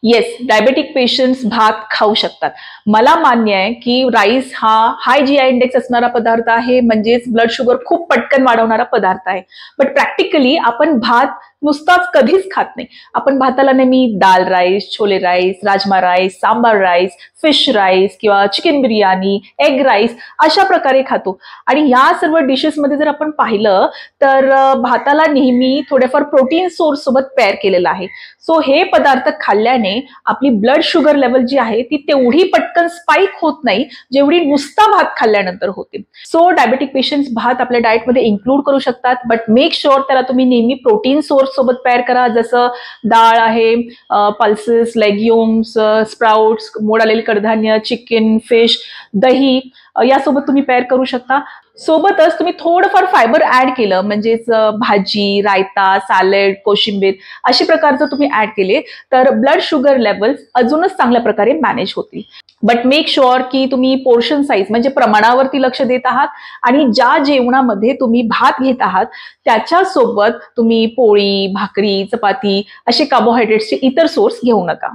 Yes, diabetic patients भात खाऊ शकतात. मला मान्य आहे की राईस हा हाय जीआय इंडेक्स असणारा पदार्थ आहे, म्हणजेच ब्लड शुगर खूप पटकन वाढवणारा पदार्थ आहे. बट प्रॅक्टिकली आपण भात नुसताच कधीच खात नाही. आपण भाताला नेहमी dal rice, chole rice, rajma rice, sambar rice, fish rice किंवा चिकन बिर्याणी, एग राईस अशा प्रकारे खातो. आणि या सर्व डिशेसमध्ये जर आपण पाहिलं तर भाताला नेहमी थोड्याफार प्रोटीन सोर्स सोबत पेअर केलेला आहे. सो हे पदार्थ खाल्ल्याने आपली ब्लड शुगर लेवल जी आहे ती तेवढी पटकन स्पाइक होत नाही जेवढी नुसता भात खाल्ल्यानंतर होते. सो डायबेटिक पेशंट्स भात आपल्या डाएटमध्ये इन्क्लूड करू शकतात, बट मेक शुअर त्याला तुम्ही नेहमी प्रोटीन सोर्स सोबत पेअर करा, जसं डाळ आहे, पल्सेस, लेग्युम्स, स्प्राउट्स, मोड आलेले कडधान्य, चिकन, फिश, दही यासोबत तुम्ही पेअर करू शकता. सोबतच तुम्ही थोडंफार फायबर ऍड केलं, म्हणजेच भाजी, रायता, सॅलड, कोशिंबीर अशा प्रकारचं तुम्ही ऍड केले तर ब्लड शुगर लेवल्स अजूनच चांगल्या प्रकारे मॅनेज होतील. बट मेक शुअर की तुम्ही पोर्शन साईज म्हणजे प्रमाणावरती लक्ष देत आहात आणि ज्या जेवणामध्ये तुम्ही भात घेत आहात त्याच्यासोबत तुम्ही पोळी, भाकरी, चपाती असे कार्बोहायड्रेट्सचे इतर सोर्स घेऊ नका.